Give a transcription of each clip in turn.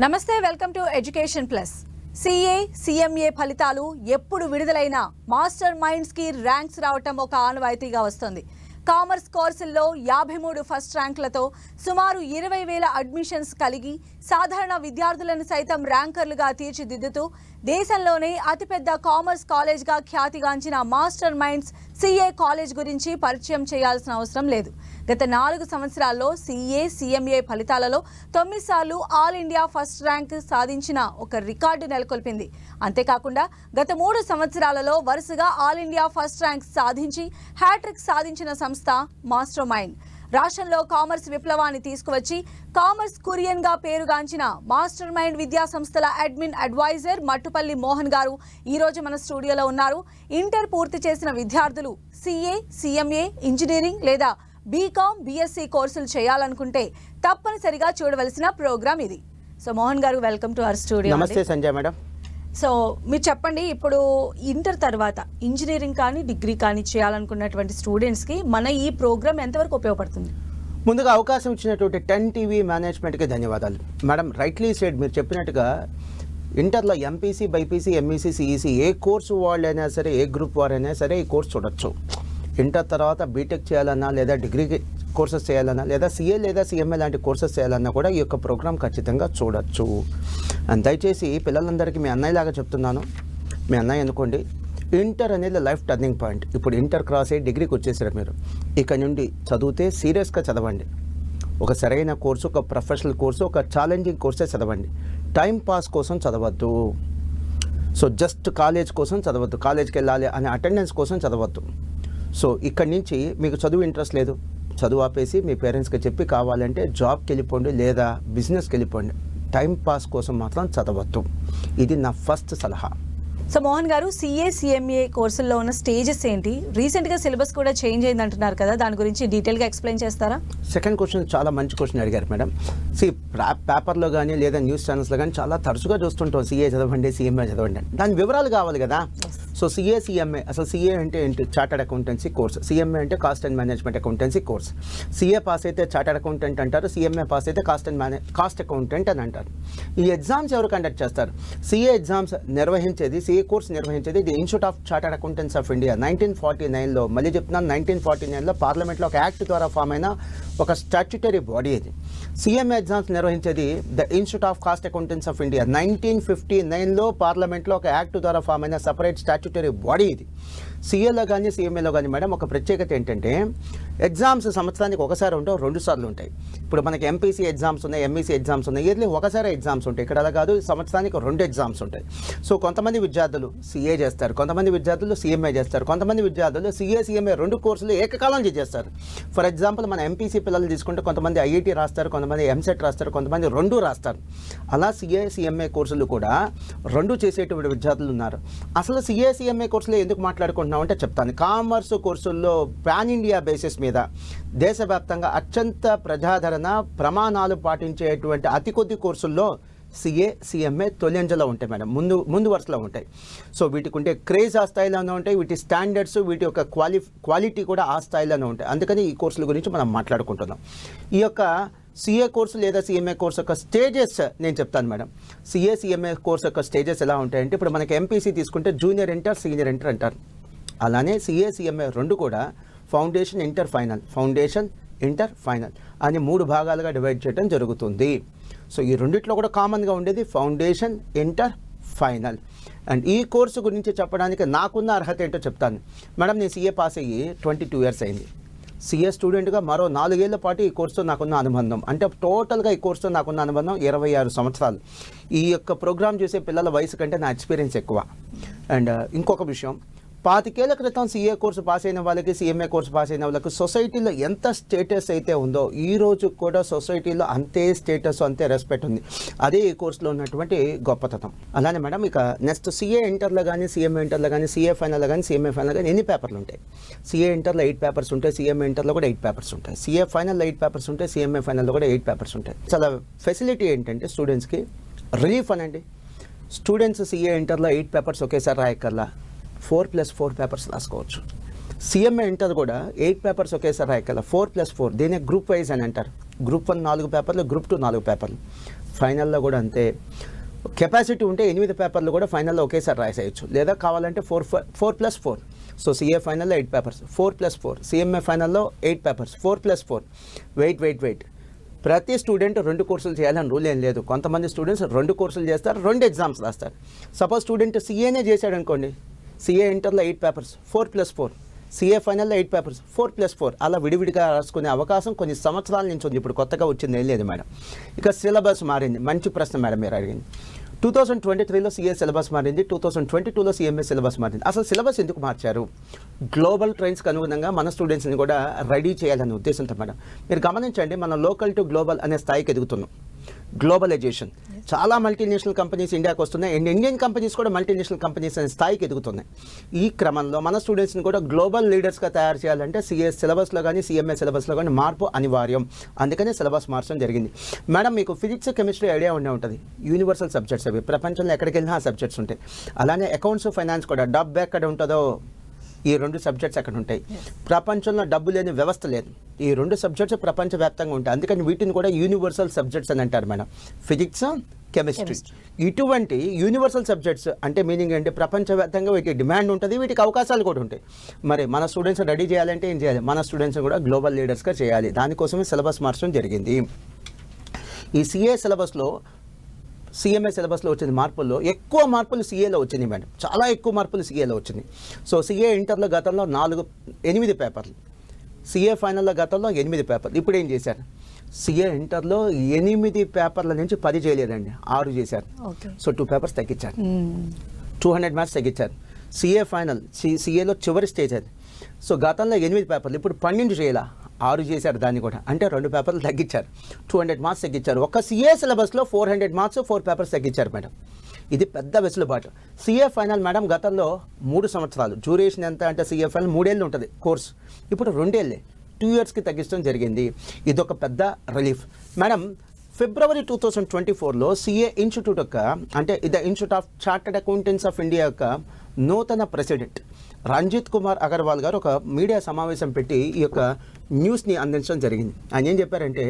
నమస్తే, welcome to education plus. CA CMA ఫలితాలు ఎప్పుడు విడుదలైనా మాస్టర్ మైండ్స్ కి ర్యాంక్స్ రావటం ఒక ఆనవాయితీగా వస్తుంది. కామర్స్ కోర్సుల్లో 53 ఫస్ట్ ర్యాంకులతో సుమారు 20,000 అడ్మిషన్స్ కలిగి సాధారణ విద్యార్థులను సైతం ర్యాంకర్లుగా తీర్చిదిద్దుతూ దేశంలోనే అతిపెద్ద కామర్స్ కాలేజ్గా ఖ్యాతిగాంచిన మాస్టర్ మైండ్స్ సిఏ కాలేజ్ గురించి పరిచయం చేయాల్సిన అవసరం లేదు. గత 4 సంవత్సరాల్లో సిఏ సిఎంఏ ఫలితాలలో 9 సార్లు ఆల్ ఇండియా ఫస్ట్ ర్యాంక్ సాధించిన ఒక రికార్డు నెలకొల్పింది. అంతేకాకుండా గత 3 సంవత్సరాలలో వరుసగా ఆల్ ఇండియా ఫస్ట్ ర్యాంక్ సాధించి హ్యాట్రిక్ సాధించిన సంస్థ మాస్టర్ మైండ్. రాష్ట్రంలో కామర్స్ విప్లవాన్ని తీసుకువచ్చి కామర్స్ కురియన్ గా పేరుగాంచిన మాస్టర్ మైండ్ విద్యా సంస్థల అడ్మిన్ అడ్వైజర్ మట్టుపల్లి మోహన్ గారు ఈ రోజు మన స్టూడియోలో ఉన్నారు. ఇంటర్ పూర్తి చేసిన విద్యార్థులు సిఏ సిఎంఏ ఇంజనీరింగ్ లేదా బీకామ్ బీఎస్సీ కోర్సులు చేయాలనుకుంటే తప్పనిసరిగా చూడవలసిన ప్రోగ్రామ్ ఇది. సో మోహన్ గారు, వెల్కమ్ టు అవర్ స్టూడియో. నమస్తే సంజయ్ మేడం. సో మీరు చెప్పండి, ఇప్పుడు ఇంటర్ తర్వాత ఇంజనీరింగ్ కానీ డిగ్రీ కానీ చేయాలనుకున్నటువంటి స్టూడెంట్స్కి మన ఈ ప్రోగ్రామ్ ఎంతవరకు ఉపయోగపడుతుంది? ముందుగా అవకాశం ఇచ్చినటువంటి 10 టీవీ మేనేజ్మెంట్కి ధన్యవాదాలు మేడం. రైట్లీ సెడ్, మీరు చెప్పినట్టుగా ఇంటర్లో ఎంపీసీ బైపీసీ ఎంఈసీ సిఈసీ ఏ కోర్సు వాళ్ళైనా సరే, ఏ గ్రూప్ వారైనా సరే ఈ కోర్సు చూడొచ్చు. ఇంటర్ తర్వాత బీటెక్ చేయాలన్నా లేదా డిగ్రీ కోర్సెస్ చేయాలన్నా లేదా సిఏ లేదా సిఎంఏ లాంటి కోర్సెస్ చేయాలన్నా కూడా ఈ యొక్క ప్రోగ్రామ్ ఖచ్చితంగా చూడొచ్చు. అండ్ దయచేసి పిల్లలందరికీ మీ అన్నయ్యలాగా చెప్తున్నాను, మీ అన్నయ్య అనుకోండి. ఇంటర్ అనేది లైఫ్ టర్నింగ్ పాయింట్. ఇప్పుడు ఇంటర్ క్రాస్ అయ్యి డిగ్రీకి వచ్చేసారు మీరు. ఇక నుండి చదివితే సీరియస్గా చదవండి. ఒక సరైన కోర్సు, ఒక ప్రొఫెషనల్ కోర్సు, ఒక ఛాలెంజింగ్ కోర్సే చదవండి. టైం పాస్ కోసం చదవద్దు. సో జస్ట్ కాలేజ్ కోసం చదవద్దు, కాలేజ్కి వెళ్ళాలి అనే అటెండెన్స్ కోసం చదవద్దు. సో ఇక్కడి నుంచి మీకు చదువు ఇంట్రెస్ట్ లేదు, చదువు ఆపేసి మీ పేరెంట్స్కి చెప్పి కావాలంటే జాబ్కి వెళ్ళిపోండి లేదా బిజినెస్కి వెళ్ళిపోండి. టైం పాస్ కోసం మాత్రం చదవద్దు. ఇది నా ఫస్ట్ సలహా. సో మోహన్ గారు, సిఏ సిఎంఏ కోర్సుల్లో ఉన్న స్టేజెస్ ఏంటి? రీసెంట్గా సిలబస్ కూడా చేంజ్ అయింది అంటున్నారు కదా, దాని గురించి డీటెయిల్గా ఎక్స్ప్లెయిన్ చేస్తారా? సెకండ్ క్వశ్చన్ చాలా మంచి క్వశ్చన్ అడిగారు మేడం. పేపర్లో కానీ లేదా న్యూస్ ఛానల్స్లో కానీ చాలా తరచుగా చూస్తుంటాం సిఏ చదవండి సిఎంఏ చదవండి. దాని వివరాలు కావాలి కదా. సో సిఏ సిఎంఏ, అసలు సిఏ అంటే ఏంటి? Chartered accountancy course. సిఎంఏ అంటే cost and management accountancy course. CA pass అయితే చార్టర్డ్ అకౌంటెంట్ అంటారు, సిఎంఏ పాస్ అయితే కాస్ట్ అకౌంటెంట్ అని అంటారు. ఈ ఎగ్జామ్స్ ఎవరు కండక్ట్ చేస్తారు? సిఏ ఎగ్జామ్స్ నిర్వహించేది, సిఏ కోర్స్ నిర్వహించేది the Institute of Chartered Accountants of India. 1949లో, మళ్ళీ చెప్తున్నాను 1949లో పార్లమెంట్లో ఒక యాక్ట్ ద్వారా ఫామ్ అయిన ఒక స్టాట్యుటరీ బాడీ ఇది. సిఎంఏ ఎగ్జామ్స్ నిర్వహించేది the Institute of Cost Accountants of India. 1959లో పార్లమెంట్లో ఒక యాక్ట్ ద్వారా ఫామ్ అయిన సపరేట్ స్టాట్యుటరీ బాడీ ఇది. సిఏలో కానీ సిఎంఏలో కానీ మేడం ఒక ప్రత్యేకత ఏంటంటే ఎగ్జామ్స్ సంవత్సరానికి ఒకసారి ఉండవు, 2 సార్లు ఉంటాయి. ఇప్పుడు మనకి ఎంపీసీ ఎగ్జామ్స్ ఉన్నాయి, ఎంఈసీ ఎగ్జామ్స్ ఉన్నాయి, ఇయర్లీ ఒకసారి ఎగ్జామ్స్ ఉంటాయి. ఇక్కడ అలా కాదు, సంవత్సరానికి 2 ఎగ్జామ్స్ ఉంటాయి. సో కొంతమంది విద్యార్థులు సిఏ చేస్తారు, కొంతమంది విద్యార్థులు సిఎంఏ చేస్తారు, కొంతమంది విద్యార్థులు సిఏ సిఎంఏ 2 కోర్సులు ఏకకాలంలో చేస్తారు. ఫర్ ఎగ్జాంపుల్ మన ఎంపీసీ పిల్లలు తీసుకుంటే కొంతమంది ఐఐటీ రాస్తారు, కొంతమంది ఎంసెట్ రాస్తారు, కొంతమంది 2 రాస్తారు. అలా సిఏ సిఎంఏ కోర్సులు కూడా 2 చేసేటువంటి విద్యార్థులు ఉన్నారు. అసలు సిఏ సిఎంఏ కోర్సులో ఎందుకు మాట్లాడుకుంటున్నాం అంటే చెప్తాను. కామర్స్ కోర్సుల్లో పాన్ ఇండియా బేసిస్ మీద దేశవ్యాప్తంగా అత్యంత ప్రజాదరణ ప్రమాణాలు పాటించేటువంటి అతి కొద్ది కోర్సుల్లో సిఏ సిఎంఏ తొలింజలో ఉంటాయి మేడం, ముందు వరుసలో ఉంటాయి. సో వీటికి ఉంటే క్రేజ్ ఆ స్థాయిలోనే ఉంటాయి, వీటి స్టాండర్డ్స్, వీటి యొక్క క్వాలిటీ కూడా ఆ స్థాయిలోనే ఉంటాయి. అందుకని ఈ కోర్సుల గురించి మనం మాట్లాడుకుంటున్నాం. ఈ యొక్క సిఏ కోర్సు లేదా సిఎంఏ కోర్సు యొక్క స్టేజెస్ నేను చెప్తాను మేడం. సిఏ సిఎంఏ కోర్సు యొక్క స్టేజెస్ ఎలా ఉంటాయంటే, ఇప్పుడు మనకి ఎంపీసీ తీసుకుంటే జూనియర్ ఇంటర్, సీనియర్ ఇంటర్ అంటారు. అలానే సిఏ సిఎంఏ 2 కూడా foundation inter final, foundation inter final అని 3 భాగాలుగా డివైడ్ చేయడం జరుగుతుంది. సో ఈ రెండిట్లో కూడా కామన్గా ఉండేది ఫౌండేషన్ ఇంటర్ ఫైనల్. అండ్ ఈ కోర్సు గురించి చెప్పడానికి నాకున్న అర్హత ఏంటో చెప్తాను మేడం. నేను సిఏ పాస్ అయ్యి 22 ఇయర్స్ అయింది. సిఏ స్టూడెంట్గా మరో 4 ఏళ్ల పాటు ఈ కోర్సుతో నాకున్న అనుబంధం, అంటే టోటల్గా ఈ కోర్సుతో నాకున్న అనుబంధం 26 సంవత్సరాలు. ఈ యొక్క ప్రోగ్రామ్ చేసే పిల్లల వయసు కంటే నా ఎక్స్పీరియన్స్ ఎక్కువ. అండ్ ఇంకొక విషయం, 25 ఏళ్ల క్రితం సిఏ కోర్సు పాస్ అయిన వాళ్ళకి, సిఎంఏ కోర్సు పాస్ అయిన వాళ్ళకి సొసైటీలో ఎంత స్టేటస్ అయితే ఉందో ఈ రోజు కూడా సొసైటీలో అంతే స్టేటస్, అంతే రెస్పెక్ట్ ఉంది. అదే ఈ కోర్సులో ఉన్నటువంటి గొప్పతనం. అలానే మేడం ఇక నెక్స్ట్ సిఏ ఇంటర్లో కానీ, సిఎంఏ ఇంటర్లో కానీ, సిఏ ఫైనల్లో కానీ, సిఎంఏ ఫైనల్లో కానీ ఎన్ని పేపర్లు ఉంటాయి? సిఏ ఇంటర్లో 8 పేపర్స్ ఉంటాయి, సిఎంఏ ఇంటర్లో కూడా 8 పేపర్స్ ఉంటాయి, సిఏ ఫైనల్లో 8 పేపర్స్ ఉంటాయి, సిఎంఏ ఫైనల్లో కూడా 8 పేపర్స్ ఉంటాయి. చాలా ఫెసిలిటీ ఏంటంటే స్టూడెంట్స్కి రిలీఫ్ అనండి. స్టూడెంట్స్ సిఏ ఇంటర్లో 8 పేపర్స్ ఒకేసారి రాయక్కర్లా, 4+4 పేపర్స్ రాసుకోవచ్చు. సిఎంఏ ఇంటర్ కూడా 8 పేపర్స్ ఒకేసారి రాయక్కర్లా, 4+4. దీన్ని గ్రూప్ వైజ్ అని అంటారు. గ్రూప్ 1 4 పేపర్లు, గ్రూప్ 2 4 పేపర్లు. ఫైనల్లో కూడా అంతే. కెపాసిటీ ఉంటే 8 పేపర్లు కూడా ఫైనల్లో ఒకేసారి రాసేయచ్చు, లేదా కావాలంటే 4+4. సో సిఏ ఫైనల్లో 8 పేపర్స్, 4+4. సిఎంఏ ఫైనల్లో 8 పేపర్స్, 4+4. వెయిట్. ప్రతి స్టూడెంట్ 2 కోర్సులు చేయాలని రూల్ ఏం లేదు. కొంతమంది స్టూడెంట్స్ 2 కోర్సులు చేస్తారు, 2 ఎగ్జామ్స్ రాస్తారు. సపోజ్ స్టూడెంట్ సిఏనే చేశాడు అనుకోండి, సిఏ ఇంటర్లో 8 పేపర్స్, 4+4. సిఏ ఫైనల్లో 8 పేపర్స్, 4+4. అలా విడివిడిగా రాసుకునే అవకాశం కొన్ని సంవత్సరాల నుంచి ఉంది. ఇప్పుడు కొత్తగా వచ్చింది ఏం లేదు మేడం. ఇక సిలబస్ మారింది. మంచి ప్రశ్న మేడం మీరు అడిగింది. 2023లో సిఏ సిలబస్ మారింది, 2022లో సిఎంఏ సిలబస్ మారింది. అసలు సిలబస్ ఎందుకు మార్చారు? గ్లోబల్ ట్రెండ్స్కి అనుగుణంగా మన స్టూడెంట్స్ని కూడా రెడీ చేయాలనే ఉద్దేశంతో మేడం. మీరు గమనించండి, మనం లోకల్ టు గ్లోబల్ అనే స్థాయికి ఎదుగుతున్నాం. గ్లోబలైజేషన్, చాలా మల్టీనేషనల్ కంపెనీస్ ఇండియాకి వస్తున్నాయి, అండ్ ఇండియన్ కంపెనీస్ కూడా మల్టీనేషనల్ కంపెనీస్ అనే స్థాయికి ఎదుగుతున్నాయి. ఈ క్రమంలో మన స్టూడెంట్స్ని కూడా గ్లోబల్ లీడర్స్గా తయారు చేయాలంటే సిఏ సిలబస్లో కానీ సిఎంఏ సిలబస్లో కానీ మార్పు అనివార్యం. అందుకనే సిలబస్ మార్చడం జరిగింది. మేడం మీకు ఫిజిక్స్, కెమిస్ట్రీ ఐడియా ఉండే ఉంటుంది, యూనివర్సల్ సబ్జెక్ట్స్ అవి. ప్రపంచంలో ఎక్కడికి వెళ్ళినా ఆ సబ్జెక్ట్స్ ఉంటాయి. అలానే అకౌంట్స్, ఫైనాన్స్ కూడా డబ్బు ఎక్కడ ఉంటుందో ఈ 2 సబ్జెక్ట్స్ అక్కడ ఉంటాయి. ప్రపంచంలో డబ్బు లేని వ్యవస్థ లేదు. ఈ 2 సబ్జెక్ట్స్ ప్రపంచవ్యాప్తంగా ఉంటాయి. అందుకని వీటిని కూడా యూనివర్సల్ సబ్జెక్ట్స్ అని అంటారు మేడం. Physics, chemistry. ఇటువంటి యూనివర్సల్ సబ్జెక్ట్స్ అంటే మీనింగ్ ఏంటి? ప్రపంచవ్యాప్తంగా వీటికి డిమాండ్ ఉంటుంది, వీటికి అవకాశాలు కూడా ఉంటాయి. మరి మన స్టూడెంట్స్ రెడీ చేయాలంటే ఏం చేయాలి? మన స్టూడెంట్స్ కూడా గ్లోబల్ లీడర్స్గా చేయాలి. దానికోసమే సిలబస్ మార్చడం జరిగింది. ఈ సిఏ సిలబస్లో, సిఎంఏ సిలబస్లో వచ్చిన మార్పుల్లో ఎక్కువ మార్పులు సిఏలో వచ్చింది మేడం. చాలా ఎక్కువ మార్పులు సిఏలో వచ్చింది. సో సిఏ ఇంటర్లో గతంలో 8 పేపర్లు, సిఏ ఫైనల్లో గతంలో 8 పేపర్లు. ఇప్పుడు ఏం చేశారు? సిఏ ఇంటర్లో 8 పేపర్ల నుంచి 10 చేయలేదండి, 6 చేశారు. సో 2 పేపర్స్ తగ్గించారు, 200 మార్క్స్ తగ్గించారు. సిఏ ఫైనల్, సిఏలో చివరి స్టేజ్ అది. సో గతంలో 8 పేపర్లు, ఇప్పుడు 12 చేయాల, 6 చేశారు. దాన్ని కూడా అంటే 2 పేపర్లు తగ్గించారు, 200 మార్క్స్ తగ్గించారు. ఒక సిఏ సిలబస్లో 400 మార్క్స్, 4 పేపర్స్ తగ్గించారు మేడం. ఇది పెద్ద వెసులుబాటు. సిఏ ఫైనల్ మేడం గతంలో 3 సంవత్సరాలు, డ్యూరేషన్ ఎంత అంటే సిఏ ఫైనల్ 3 ఏళ్ళు ఉంటుంది కోర్స్, ఇప్పుడు 2 ఏళ్ళే, 2 ఇయర్స్కి తగ్గించడం జరిగింది. ఇదొక పెద్ద రిలీఫ్ మేడం. ఫిబ్రవరి 2024లో సిఏ ఇన్స్టిట్యూట్ యొక్క, అంటే the Institute of Chartered Accountants of India యొక్క నూతన ప్రెసిడెంట్ రంజిత్ కుమార్ అగర్వాల్ గారు ఒక మీడియా సమావేశం పెట్టి ఈ యొక్క న్యూస్ని అందించడం జరిగింది. ఆయన ఏం చెప్పారంటే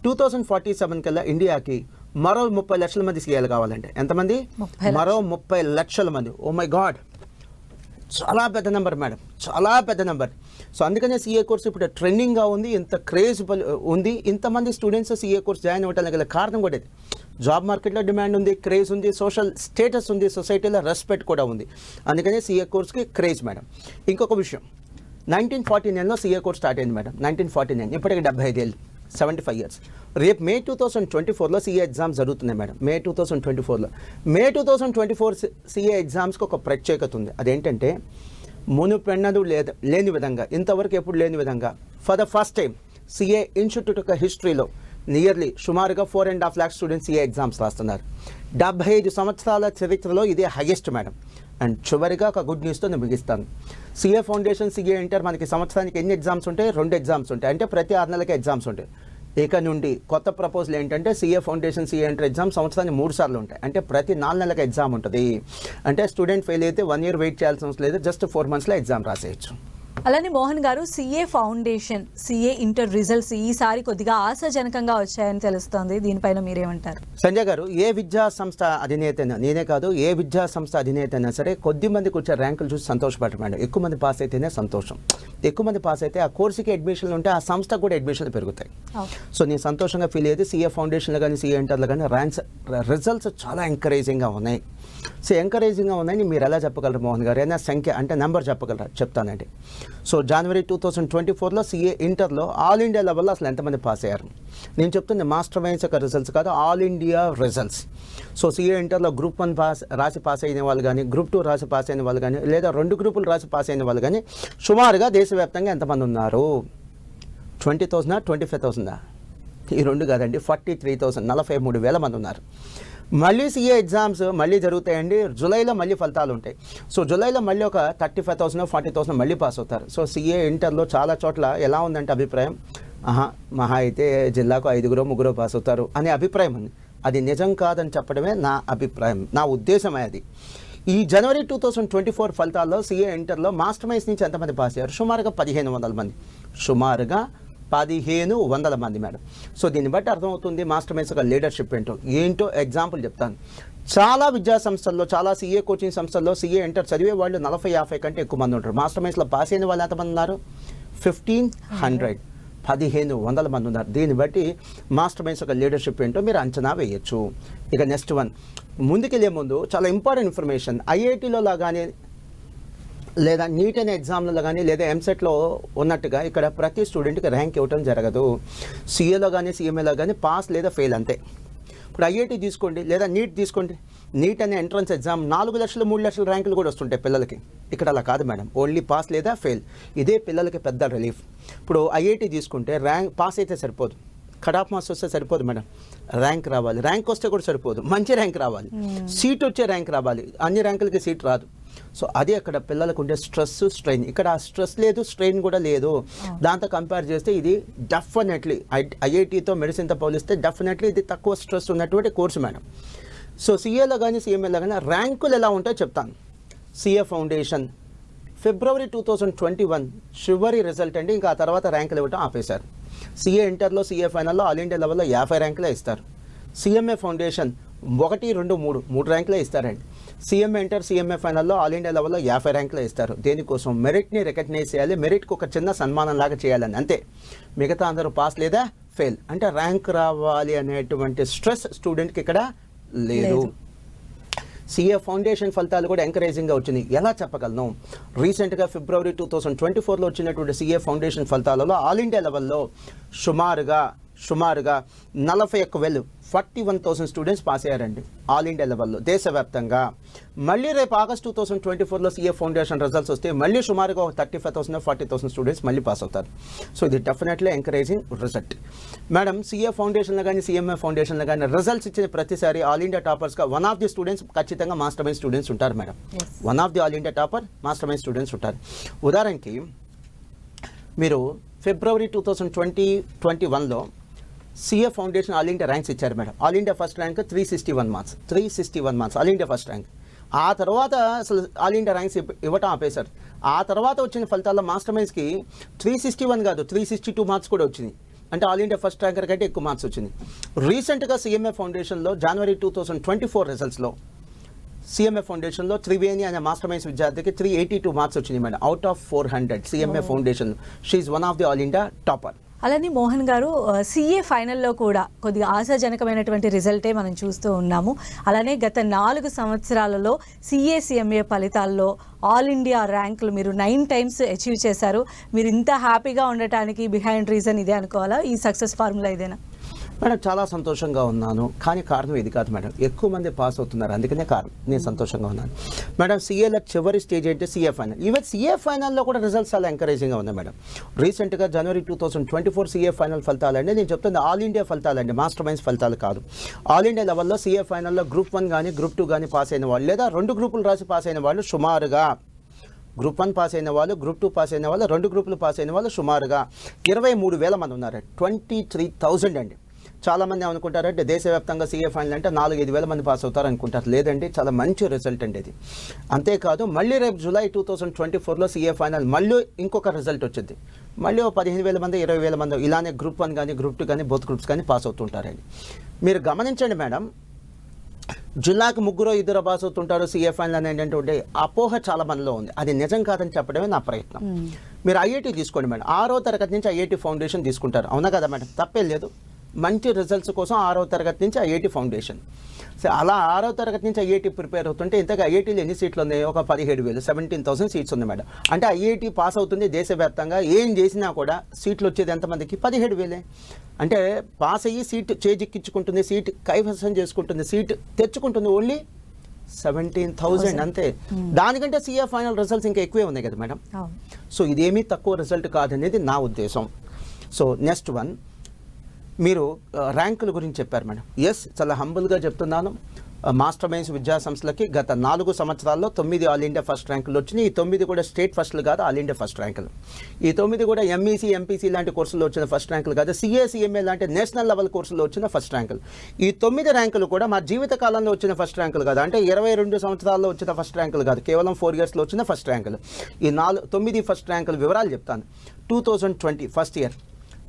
2047 కల్లా ఇండియాకి మరో 30 లక్షల మంది సీఏలు కావాలంటే. ఎంతమంది? మరో 30 లక్షల మంది. ఓ మై గాడ్, చాలా పెద్ద నెంబర్ మేడం, చాలా పెద్ద నెంబర్. సో అందుకనే సీఏ కోర్స్ ఇప్పుడు ట్రెండింగ్గా ఉంది, ఇంత క్రేజ్ ఉంది, ఇంతమంది స్టూడెంట్స్ సీఏ కోర్స్ జాయిన్ అవ్వడానికి గల కారణం కూడా ఇది. జాబ్ మార్కెట్లో డిమాండ్ ఉంది, క్రేజ్ ఉంది, సోషల్ స్టేటస్ ఉంది, సొసైటీలో రెస్పెక్ట్ కూడా ఉంది. అందుకనే సీఏ కోర్స్కి క్రేజ్ మేడం. ఇంకొక విషయం, 1949లో సీఏ కోర్స్ స్టార్ట్ అయింది మేడం. 1949, ఇప్పటికి 75 ఏళ్ళు, 75 ఇయర్స్. రేపు మే 2024లో సీఏ ఎగ్జామ్స్ జరుగుతున్నాయి మేడం. మే 2024 సీఏ ఎగ్జామ్స్కి ఒక ప్రత్యేకత ఉంది. అదేంటంటే మునుపెన్నడూ లేని విధంగా, ఇంతవరకు ఎప్పుడు లేని విధంగా, for the first time CA institute యొక్క హిస్టరీలో సుమారుగా 4.5 lakh స్టూడెంట్స్ సీఏ ఎగ్జామ్స్ రాస్తున్నారు. 75 సంవత్సరాల చరిత్రలో ఇదే హైయెస్ట్ మేడం. అండ్ చివరిగా ఒక గుడ్ న్యూస్తో నేను ముగిస్తాను. సీఏ ఫౌండేషన్, సీఏ ఇంటర్ మనకి సంవత్సరానికి ఎన్ని ఎగ్జామ్స్ ఉంటాయి? 2 ఎగ్జామ్స్ ఉంటాయి. అంటే ప్రతి 6 నెలలకి ఎగ్జామ్స్ ఉంటాయి. ఇక నుండి కొత్త ప్రపోజల్ ఏంటంటే CA foundation, CA inter exam సంవత్సరానికి 3 సార్లు ఉంటాయి. అంటే ప్రతి 4 నెలలకు ఎగ్జామ్ ఉంటుంది. అంటే స్టూడెంట్ ఫెయిల్ అయితే 1 year వెయిట్ చేయాల్సిన అవసరం లేదు, జస్ట్ 4 monthsలో ఎగ్జామ్ రాసేయచ్చు. అలానే మోహన్ గారు, CA foundation, CA inter results ఈసారి కొద్దిగా ఆశాజనకంగా వచ్చాయని తెలుస్తోంది. దీనిపైన మీరేమంటారు? సంజయ్ గారు, ఏ విద్యా సంస్థ అధినేత అయినా, నేనే కాదు, ఏ విద్యా సంస్థ అధినేత అయినా సరే కొద్ది మందికి వచ్చే ర్యాంకులు చూసి సంతోషపడమండి. ఎక్కువ మంది పాస్ అయితేనే సంతోషం. ఎక్కువ మంది పాస్ అయితే ఆ కోర్సుకి అడ్మిషన్లు ఉంటే ఆ సంస్థకు కూడా అడ్మిషన్లు పెరుగుతాయి. సో నేను సంతోషంగా ఫీల్ అయ్యేది సీఏ ఫౌండేషన్లో కానీ సీఏ ఇంటర్లో కానీ రిజల్ట్స్ చాలా ఎంకరేజింగ్గా ఉన్నాయి. సో ఎంకరేజింగ్గా ఉన్నాయని మీరు ఎలా చెప్పగలరు మోహన్ గారు? ఏదైనా సంఖ్య అంటే నెంబర్ చెప్పగలరా? చెప్తానండి. సో జనవరి 2024లో సీఏ ఇంటర్లో ఆల్ ఇండియా లెవెల్లో అసలు ఎంతమంది పాస్ అయ్యారు? నేను చెప్తుంది మాస్టర్ మైన్స్ యొక్క రిజల్ట్స్ కాదు, all India results. So CA ఇంటర్లో గ్రూప్ 1 రాసి పాస్ అయిన వాళ్ళు కానీ, గ్రూప్ 2 రాసి పాస్ అయిన వాళ్ళు కానీ, లేదా 2 గ్రూపులు రాసి పాస్ అయిన వాళ్ళు కానీ సుమారుగా దేశవ్యాప్తంగా ఎంతమంది ఉన్నారు? 20,000, 25,000? ఈ 2 కాదండి, 43,000, 43,000 మంది ఉన్నారు. మళ్ళీ సీఏ ఎగ్జామ్స్ మళ్ళీ జరుగుతాయండి. జూలైలో మళ్ళీ ఫలితాలు ఉంటాయి. సో జూలైలో మళ్ళీ ఒక 35,000, 40,000 మళ్ళీ పాస్ అవుతారు. సో సీఏ ఇంటర్లో చాలా చోట్ల ఎలా ఉందంటే అభిప్రాయం, మహా అయితే జిల్లాకు 5 3 పాస్ అవుతారు అనే అభిప్రాయం ఉంది. అది నిజం కాదని చెప్పడమే నా అభిప్రాయం, నా ఉద్దేశమే అది. ఈ జనవరి 2024 ఫలితాల్లో సీఏ ఇంటర్లో మాస్టర్ మైన్స్ నుంచి ఎంతమంది పాస్ అయ్యారు? సుమారుగా 1,500 మంది. సుమారుగా 1500 మంది మేడం. సో దీన్ని బట్టి అర్థమవుతుంది మాస్టర్ మైండ్స్ యొక్క లీడర్షిప్ ఏంటో ఎగ్జాంపుల్ చెప్తాను. చాలా విద్యా సంస్థల్లో, చాలా సీఏ కోచింగ్ సంస్థల్లో సీఏ ఇంటర్ చదివే వాళ్ళు 40-50 కంటే ఎక్కువ మంది ఉంటారు. మాస్టర్ మైండ్స్లో పాస్ అయిన వాళ్ళు ఎంతమంది ఉన్నారు? 1500 మంది ఉన్నారు. దీన్ని బట్టి మాస్టర్ మైండ్స్ యొక్క లీడర్షిప్ ఏంటో మీరు అంచనా వేయచ్చు. ఇక నెక్స్ట్ వన్, ముందుకెళ్ళే ముందు చాలా ఇంపార్టెంట్ ఇన్ఫర్మేషన్. ఐఐటీలో లాగానే లేదా నీట్ అనే ఎగ్జామ్లలో కానీ లేదా ఎంసెట్లో ఉన్నట్టుగా ఇక్కడ ప్రతి స్టూడెంట్కి ర్యాంక్ ఇవ్వటం జరగదు. సీఏలో కానీ సిఎంఏలో కానీ పాస్ లేదా ఫెయిల్ అంతే. ఇప్పుడు ఐఐటీ తీసుకోండి లేదా నీట్ తీసుకోండి. నీట్ అనే ఎంట్రన్స్ ఎగ్జామ్ 4 లక్షలు 3 లక్షల ర్యాంకులు కూడా వస్తుంటాయి పిల్లలకి. ఇక్కడ అలా కాదు మేడం, ఓన్లీ పాస్ లేదా ఫెయిల్. ఇదే పిల్లలకి పెద్ద రిలీఫ్. ఇప్పుడు ఐఐటీ తీసుకుంటే ర్యాంక్ పాస్ అయితే సరిపోదు, కట్ ఆఫ్ మార్క్స్ వస్తే సరిపోదు మేడం, ర్యాంక్ రావాలి. ర్యాంక్ వస్తే కూడా సరిపోదు, మంచి ర్యాంక్ రావాలి, సీట్ వచ్చే ర్యాంక్ రావాలి. అన్ని ర్యాంకులకి సీట్ రాదు. సో అదే అక్కడ పిల్లలకు ఉండే స్ట్రెస్, స్ట్రెయిన్. ఇక్కడ ఆ స్ట్రెస్ లేదు, స్ట్రెయిన్ కూడా లేదు. దాంతో కంపేర్ చేస్తే ఇది డెఫినెట్లీ ఐఐటీతో మెడిసిన్తో పోలిస్తే డెఫినెట్లీ ఇది తక్కువ స్ట్రెస్ ఉన్నటువంటి కోర్సు మేడం. సో సీఏలో కానీ సిఎంఏలో కానీ ర్యాంకులు ఎలా ఉంటాయో చెప్తాను. సిఏ ఫౌండేషన్ ఫిబ్రవరి 2021 చివరి రిజల్ట్ అండి. ఇంకా ఆ తర్వాత ర్యాంకులు ఇవ్వటం ఆపేశారు. సిఏ ఇంటర్లో, సిఏ ఫైనల్లో ఆల్ ఇండియా లెవెల్లో 50 ర్యాంకులే ఇస్తారు. సిఎంఏ ఫౌండేషన్ 1, 2, 3 ర్యాంకులే ఇస్తారండి. సిఎంఏ ఇంటర్, సిఎంఏ ఫైనల్లో ఆల్ ఇండియా లెవెల్లో 50 ర్యాంకులే ఇస్తారు. దేనికోసం? మెరిట్ని రికగ్నైజ్ చేయాలి, మెరిట్కి ఒక చిన్న సన్మానం లాగా చేయాలని అంతే. మిగతా అందరూ పాస్ లేదా ఫెయిల్. అంటే ర్యాంక్ రావాలి అనేటువంటి స్ట్రెస్ స్టూడెంట్కి ఇక్కడ లేదు. సిఏ ఫౌండేషన్ ఫలితాలు కూడా ఎంకరేజింగ్గా వచ్చింది. ఎలా చెప్పగలను? రీసెంట్గా ఫిబ్రవరి 2024లో వచ్చినటువంటి సిఏ ఫౌండేషన్ ఫలితాలలో ఆల్ ఇండియా లెవెల్లో సుమారుగా 41,000 స్టూడెంట్స్ పాస్ అయ్యారండి ఆల్ ఇండియా లెవెల్లో దేశవ్యాప్తంగా. మళ్ళీ రేపు ఆగస్ట్ 2024లో సిఏ ఫౌండేషన్ రిజల్ట్స్ వస్తే మళ్ళీ సుమారుగా 35,000 40,000 స్టూడెంట్స్ మళ్ళీ పాస్ అవుతారు. సో ఇది definitely encouraging result madam. CA ఫౌండేషన్లో కానీ సిఎంఏ ఫౌండేషన్లో కానీ రిజల్ట్స్ ఇచ్చిన ప్రతిసారి ఆల్ ఇండియా టాపర్స్గా వన్ ఆఫ్ ది స్టూడెంట్స్ ఖచ్చితంగా మాస్టర్ మైండ్ స్టూడెంట్స్ ఉంటారు madam. One of the all India topper Master Mind students ఉంటారు. ఉదాహరణకి మీరు ఫిబ్రవరి 2021లో CA foundation all India ranks ఇచ్చారు madam. All India first rank 361 marks all India first rank. ఆ తర్వాత అసలు ఆల్ ఇండియా ర్యాంక్స్ ఇవ్వటం ఆపేశారు. ఆ తర్వాత వచ్చిన ఫలితాల్లో మాస్టర్ మైండ్స్కి 361 కాదు 362 మార్క్స్ కూడా వచ్చింది. అంటే ఆల్ ఇండియా ఫస్ట్ ర్యాంకర్ కంటే ఎక్కువ మార్క్స్ వచ్చింది. రీసెంట్గా సిఎంఏ ఫౌండేషన్లో జనవరి 2024 రిజల్ట్స్లో సిఎంఏ ఫౌండేషన్లో త్రివేణి అనే మాస్టర్ మైండ్స్ విద్యార్థికి 382 మార్క్స్ వచ్చింది madam. Out of 400 CMA foundation. She's one of the all India topper. అలానే మోహన్ గారు, సిఏ ఫైనల్లో కూడా కొద్దిగా ఆశాజనకమైనటువంటి రిజల్టే మనం చూస్తూ ఉన్నాము. అలానే గత 4 సంవత్సరాలలో సిఏ సిఎంఏ ఫలితాల్లో ఆల్ ఇండియా ర్యాంకులు మీరు 9 టైమ్స్ అచీవ్ చేశారు. మీరు ఇంత హ్యాపీగా ఉండటానికి బిహైండ్ రీజన్ ఇదే అనుకోవాలా? ఈ సక్సెస్ ఫార్ములా ఇదేనా? మేడం చాలా సంతోషంగా ఉన్నాను, కానీ కారణం ఇది కాదు మేడం. ఎక్కువ మంది పాస్ అవుతున్నారు, అందుకనే కారణం. నేను సంతోషంగా ఉన్నాను మేడం. సీఏలో చివరి స్టేజ్ ఏంటి? CA final. ఈవెన్ సిఏ ఫైనల్లో కూడా రిజల్ట్స్ చాలా ఎంకరేజింగ్గా ఉన్నాయి మేడం. రీసెంట్గా జనవరి 2024 సిఏ ఫైనల్ ఫలితాలండి. నేను చెప్తుంది ఆల్ ఇండియా ఫలితాలండి, మాస్టర్ మైండ్స్ ఫలితాలు కాదు. ఆల్ ఇండియా లెవెల్లో సిఏ ఫైనల్లో గ్రూప్ 1 కానీ గ్రూప్ 2 కానీ పాస్ అయిన వాళ్ళు లేదా 2 గ్రూపులు రాసి పాస్ అయిన వాళ్ళు సుమారుగా గ్రూప్ 1 పాస్ అయిన వాళ్ళు, గ్రూప్ 2 పాస్ అయిన వాళ్ళు, 2 గ్రూపులు పాస్ అయిన వాళ్ళు సుమారుగా 23,000 మంది ఉన్నారు. 23,000 అండి. చాలామంది ఏమనుకుంటారంటే దేశవ్యాప్తంగా సీఏ ఫైనల్ అంటే 4-5 వేల మంది పాస్ అవుతారు అనుకుంటారు. లేదండి, చాలా మంచి రిజల్ట్ అండి ఇది. అంతేకాదు మళ్ళీ రేపు జూలై 2024లో సీఏ ఫైనల్ మళ్ళీ ఇంకొక రిజల్ట్ వచ్చింది. మళ్ళీ 15,000 మంది 20,000 మంది ఇలానే గ్రూప్ 1 కానీ గ్రూప్ 2 కానీ బోత్ గ్రూప్స్ కానీ పాస్ అవుతుంటారండి. మీరు గమనించండి మేడం, జిల్లాకి 3-2 పాస్ అవుతుంటారు సీఏ ఫైనల్ అని ఏంటంటే అపోహ చాలా మందిలో ఉంది. అది నిజం కాదని చెప్పడమే నా ప్రయత్నం. మీరు ఐఐటీ తీసుకోండి మేడం. 6వ తరగతి నుంచి ఐఐటీ ఫౌండేషన్ తీసుకుంటారు, అవునా కదా మేడం? తప్పేం లేదు. మంచి రిజల్ట్స్ కోసం 6వ తరగతి నుంచి ఐఐటీ ఫౌండేషన్. సో అలా 6వ తరగతి నుంచి ఐఐటీ ప్రిపేర్ అవుతుంటే ఇంతగా ఐఐటీలో ఎన్ని సీట్లు ఉన్నాయి? ఒక 17,000 17,000 సీట్స్ ఉంది మేడం. అంటే ఐఐటీ పాస్ అవుతుంది దేశవ్యాప్తంగా. ఏం చేసినా కూడా సీట్లు వచ్చేది ఎంతమందికి? 17,000. అంటే పాస్ అయ్యి సీట్ చేజిక్కించుకుంటుంది, సీట్ కైవసం చేసుకుంటుంది, సీట్ తెచ్చుకుంటుంది ఓన్లీ 17,000 అంతే. దానికంటే సీఏ ఫైనల్ రిజల్ట్స్ ఇంకా ఎక్కువే ఉన్నాయి కదా మేడం. సో ఇదేమీ తక్కువ రిజల్ట్ కాదనేది నా ఉద్దేశం. సో నెక్స్ట్ వన్, మీరు ర్యాంకుల గురించి చెప్పారు మేడం. ఎస్, చాలా హంబుల్గా చెప్తున్నాను. మాస్టర్ మైండ్స్ విద్యా సంస్థలకి గత 4 సంవత్సరాల్లో 9 ఆల్ ఇండియా ఫస్ట్ ర్యాంకులు వచ్చినాయి. ఈ 9 కూడా స్టేట్ ఫస్ట్లు కాదు, ఆల్ ఇండియా ఫస్ట్ ర్యాంకులు. ఈ 9 కూడా ఎంఈసీ ఎంపీసీ లాంటి కోర్సుల్లో వచ్చిన ఫస్ట్ ర్యాంకులు కాదు, సిఏ సిఎంఏ లాంటి నేషనల్ లెవెల్ కోర్సుల్లో వచ్చిన ఫస్ట్ ర్యాంకులు. ఈ 9 ర్యాంకులు కూడా మా జీవిత కాలంలో వచ్చిన ఫస్ట్ ర్యాంకులు కాదు. అంటే 22 సంవత్సరాల్లో వచ్చిన ఫస్ట్ ర్యాంకులు కాదు, కేవలం 4 ఇయర్స్లో వచ్చిన ఫస్ట్ ర్యాంకులు. ఈ 9 ఫస్ట్ ర్యాంకుల వివరాలు చెప్తాను. 2020 ఫస్ట్ ఇయర్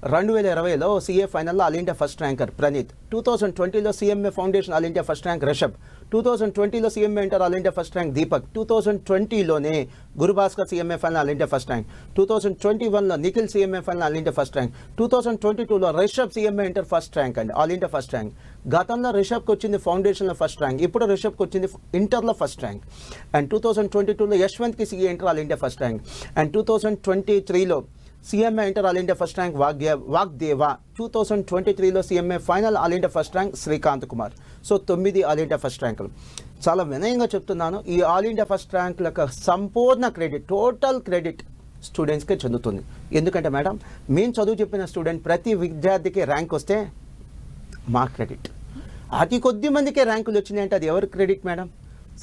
2020లో సిఏ ఫైనల్లో all India first ranker Praneeth, 2020లో CMA foundation all India first rank Rishabh, 2020లో CMA inter all India first rank Deepak, 2020లోనే Gurubhaskar CMA final all India first rank, 2021లో Nikhil CMA final all India first rank, 2022లో Rishabh CMA inter first rank అండి, all India first rank. గతంలో రిషబ్కి వచ్చింది ఫౌండేషన్లో first rank, ఇప్పుడు రిషబ్కి వచ్చింది ఇంటర్లో ఫస్ట్ ర్యాంక్. అండ్ 2022లో యశ్వంత్కి CA inter all India first rank. And 2023లో CMA inter all India first rank Vagdeva, 2023లో CMA final all India first rank Srikanth Kumar. So 9 all India first ర్యాంకులు. చాలా వినయంగా చెప్తున్నాను, ఈ ఆల్ ఇండియా ఫస్ట్ ర్యాంకులకు సంపూర్ణ క్రెడిట్, టోటల్ క్రెడిట్ స్టూడెంట్స్కే చెందుతుంది. ఎందుకంటే మేడం, మేము చదువు చెప్పిన స్టూడెంట్ ప్రతి విద్యార్థికి ర్యాంక్ వస్తే మా క్రెడిట్. అతి కొద్ది మందికే ర్యాంకులు వచ్చినాయంటే అది ఎవరి క్రెడిట్ మేడం?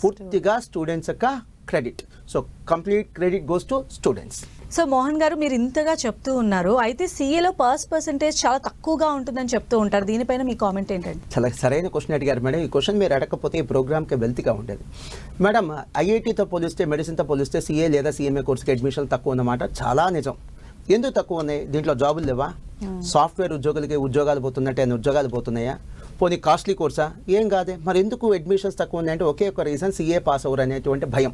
పూర్తిగా స్టూడెంట్స్ యొక్క credit. So complete credit goes to students. So Mohan గారు, మీరు ఇంతగా చెప్తూ ఉన్నారు, అయితే సీఏలో పాస్ పర్సెంటేజ్ చాలా తక్కువగా ఉంటుందని చెప్తూ ఉంటారు. దీనిపైన మీ కామెంట్ ఏంటండి? చాలా సరైన క్వశ్చన్ అడిగారు మేడం. ఈ క్వశ్చన్ మీరు అడగకపోతే ఈ ప్రోగ్రామ్కి వెల్త్గా ఉండేది. మేడం, ఐఐటీతో పోలిస్తే, మెడిసిన్తో పోలిస్తే సిఏ లేదా సిఎంఏ కోర్సుకి అడ్మిషన్ తక్కువ ఉన్నమాట చాలా నిజం. ఎందుకు తక్కువ ఉన్నాయి? దీంట్లో జాబులు లేవా? సాఫ్ట్వేర్ ఉద్యోగులకి ఉద్యోగాలు పోతున్నట్టే ఉద్యోగాలు పోతున్నాయా? పోనీ కాస్ట్లీ కోర్సా? ఏం కాదే. మరి ఎందుకు అడ్మిషన్స్ తక్కువ ఉన్నాయంటే ఒకే ఒక రీజన్, సిఏ పాస్ అవ్వరు అనేటువంటి భయం.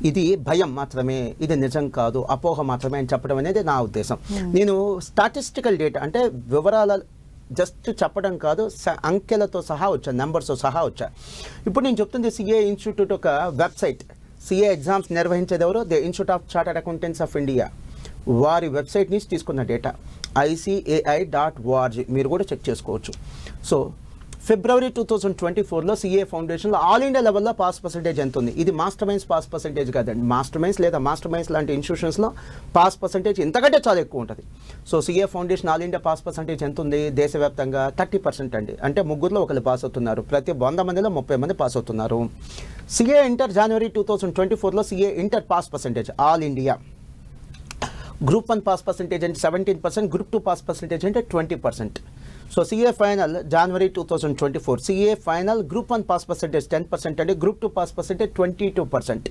ఇది భయం మాత్రమే, ఇది నిజం కాదు, అపోహ మాత్రమే అని చెప్పడం అనేది నా ఉద్దేశం. నేను స్టాటిస్టికల్ డేటా అంటే వివరాల జస్ట్ చెప్పడం కాదు, అంకెలతో సహా వచ్చా, నెంబర్స్తో సహా వచ్చా. ఇప్పుడు నేను చెప్తుంది సిఏ ఇన్స్టిట్యూట్ ఒక వెబ్సైట్. సిఏ ఎగ్జామ్స్ నిర్వహించేది ఎవరు? The Institute of Chartered Accountants of India. వారి వెబ్సైట్ నుంచి తీసుకున్న డేటా ICAI.org, మీరు కూడా చెక్ చేసుకోవచ్చు. So February 2024లో CA ఫౌండేషన్లో all India లెవెల్లో పాస్ పర్సెంటేజ్ ఎంత ఉంది? ఇది మాస్టర్ మైన్స్ పాస్ పర్సెంటేజ్ కాదండి. మాస్టర్ మైన్స్ లేదా మాస్టర్ మైన్స్ లాంటి ఇన్స్టిట్యూషన్స్లో పాస్ పర్సెంటేజ్ ఇంతకంటే చాలా ఎక్కువ ఉంటుంది. So CA foundation all India pass percentage ఎంత ఉంది? దేశవ్యాప్తంగా 30% అండి. అంటే ముగ్గురులో ఒకరు పాస్ అవుతున్నారు, ప్రతి 100 మందిలో 30 మంది పాస్ అవుతున్నారు. సిఏ ఇంటర్ జనవరి 2024లో CA inter pass percentage all India, group 1 pass percentage అంటే 17%, గ్రూప్ 2 పాస్ పర్సెంటేజ్ అంటే 20%. సో సిఏ ఫైనల్ జనవరి 2024, CA final group 1 pass percentage 10% అంటే గ్రూప్ 2 పాస్ పర్సెంటేజ్ 22%.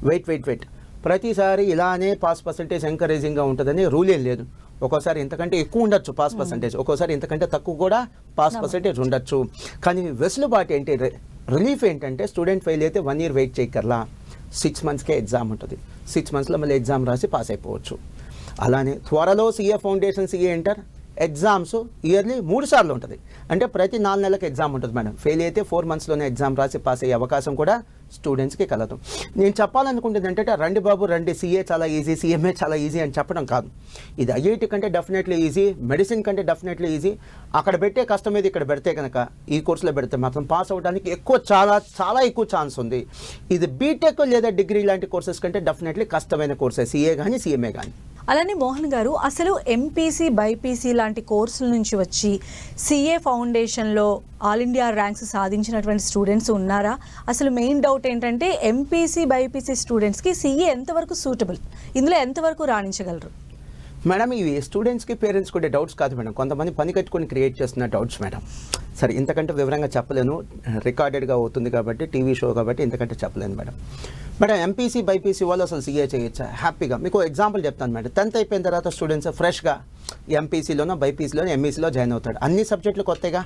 వెయిట్ ప్రతిసారి ఇలానే పాస్ పర్సెంటేజ్ ఎంకరేజింగ్గా ఉంటుందని రూల్ ఏం లేదు. ఒక్కోసారి ఇంతకంటే ఎక్కువ ఉండొచ్చు పాస్ పర్సెంటేజ్, ఒక్కోసారి ఇంతకంటే తక్కువ కూడా పాస్ పర్సెంటేజ్ ఉండొచ్చు. కానీ వెసులుబాటు ఏంటి, రిలీఫ్ ఏంటంటే స్టూడెంట్ ఫెయిల్ అయితే 1 year వెయిట్ చేయకర్లా, 6 monthsకే ఎగ్జామ్ ఉంటుంది. 6 monthsలో మళ్ళీ ఎగ్జామ్ రాసి పాస్ అయిపోవచ్చు. అలానే త్వరలో CA foundation, CA inter exams yearly 3 సార్లు ఉంటుంది. అంటే ప్రతి 4 నెలలకు ఎగ్జామ్ ఉంటుంది మేడం. ఫెయిల్ అయితే 4 monthsలోనే ఎగ్జామ్ రాసి పాస్ అయ్యే అవకాశం కూడా స్టూడెంట్స్కి కలదు. నేను చెప్పాలనుకుంటుంది ఏంటంటే రండి బాబు రండి, సిఏ చాలా ఈజీ, సిఎంఏ చాలా ఈజీ అని చెప్పడం కాదు. ఇది ఐఐటి కంటే డెఫినెట్లీ ఈజీ, మెడిసిన్ కంటే డెఫినెట్లీ ఈజీ. అక్కడ పెట్టే కష్టం మీద ఇక్కడ పెడితే కనుక, ఈ కోర్సులో పెడితే మాత్రం పాస్ అవ్వడానికి చాలా ఎక్కువ ఛాన్స్ ఉంది. ఇది బీటెక్ లేదా డిగ్రీ లాంటి కోర్సెస్ కంటే డెఫినెట్లీ కష్టమైన కోర్సే సిఏ కానీ సిఎంఏ కానీ. అలానే మోహన్ గారు, అసలు ఎంపీసీ, బైపీసీ లాంటి కోర్సుల నుంచి వచ్చి సిఏ ఫౌండేషన్లో ఆల్ ఇండియా ర్యాంక్స్ సాధించినటువంటి స్టూడెంట్స్ ఉన్నారా? అసలు మెయిన్ డౌట్ ఏంటంటే ఎంపీసీ, బైపీసీ స్టూడెంట్స్కి సిఏ ఎంతవరకు సూటబుల్, ఇందులో ఎంతవరకు రాణించగలరు? మేడం, ఇవి స్టూడెంట్స్కి పేరెంట్స్కి ఉండే డౌట్స్ కాదు మేడం, కొంతమంది పని కట్టుకొని క్రియేట్ చేస్తున్న డౌట్స్ మేడం. సరే, ఇంతకంటే వివరంగా చెప్పలేను, రికార్డెడ్గా అవుతుంది కాబట్టి, టీవీ షో కాబట్టి ఇంతకంటే చెప్పలేను మేడం. మేడం, ఎంపీసీ, బైపీసీ వాళ్ళు అసలు సిఏ చేయొచ్చా? హ్యాపీగా మీకు ఎగ్జాంపుల్ చెప్తాను మేడం. 10th అయిపోయిన తర్వాత స్టూడెంట్స్ ఫ్రెష్గా ఎంపీసీలోనో బైపీసీలోనో ఎంఈసీలో జాయిన్ అవుతాడు. అన్ని సబ్జెక్టులు కొత్తగా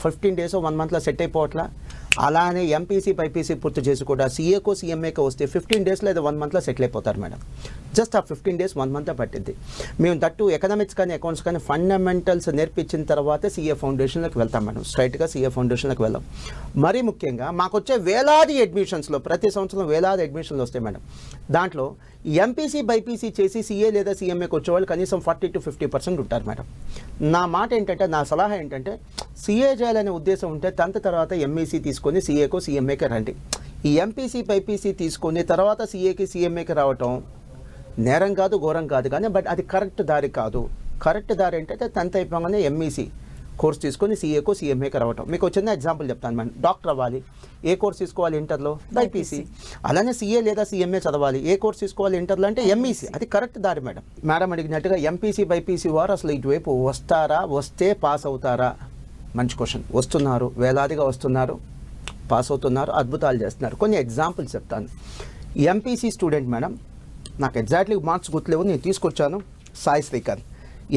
15 days 1 monthలో సెట్ అయిపోవట్లా. అలానే ఎంపీసీ, బైపీసీ పూర్తి చేసి కూడా సిఏకో సిఎంఏకో వస్తే 15 days లేదా 1 monthలో సెటిల్ అయిపోతారు మేడం. జస్ట్ ఆ 15 days 1 month పట్టింది. మేము దట్టు ఎకనామిక్స్ కానీ అకౌంట్స్ కానీ ఫండమెంటల్స్ నేర్పించిన తర్వాతే సిఏ ఫౌండేషన్లోకి వెళ్తాం మేడం. స్ట్రైట్గా సిఏ ఫౌండేషన్లోకి వెళ్ళాం. మరీ ముఖ్యంగా మాకు వచ్చే వేలాది అడ్మిషన్స్లో, ప్రతి సంవత్సరం వేలాది అడ్మిషన్లు వస్తాయి మేడం. దాంట్లో ఎంపీసీ, బైపీసీ చేసి సిఏ లేదా సిఎంఏకి వచ్చేవాళ్ళు కనీసం 40 to 50% ఉంటారు మేడం. నా మాట ఏంటంటే, నా సలహా ఏంటంటే, సిఏ చేయాలనే ఉద్దేశం ఉంటే 10th తర్వాత ఎంఈసీ తీసుకొని సిఏకో సిఎంఏకి రండి. ఈ ఎంపీసీ, బైపీసీ తీసుకొని తర్వాత సిఏకి సిఎంఏకి రావటం నేరం కాదు, ఘోరం కాదు, కానీ బట్ అది కరెక్ట్ దారి కాదు. కరెక్ట్ దారి ఏంటంటే 10th అయిపోగానే ఎంఈసీ కోర్స్ తీసుకొని సిఏకో సిఎంఏకి రావటం. మీకు చిన్న ఎగ్జాంపుల్ చెప్తాను మేడం. డాక్టర్ అవ్వాలి, ఏ కోర్స్ తీసుకోవాలి ఇంటర్లో? బైపీసీ. అలానే సిఏ లేదా సిఎంఏ చదవాలి, ఏ కోర్స్ తీసుకోవాలి ఇంటర్లో అంటే ఎంఈసీ. అది కరెక్ట్ దారి మేడం. మేడం అడిగినట్టుగా ఎంపీసీ, బైపీసీ వారు అసలు ఇటువైపు వస్తారా, వస్తే పాస్ అవుతారా? మంచి క్వశ్చన్. వస్తున్నారు, వేలాదిగా వస్తున్నారు, పాస్ అవుతున్నారు, అద్భుతాలు చేస్తున్నారు. కొన్ని ఎగ్జాంపుల్స్ చెప్తాను. ఎంపీసీ స్టూడెంట్ మేడం, నాకు ఎగ్జాక్ట్లీ మార్క్స్ గుర్తులేవు, నేను తీసుకొచ్చాను, సాయి శ్రీకాంత్.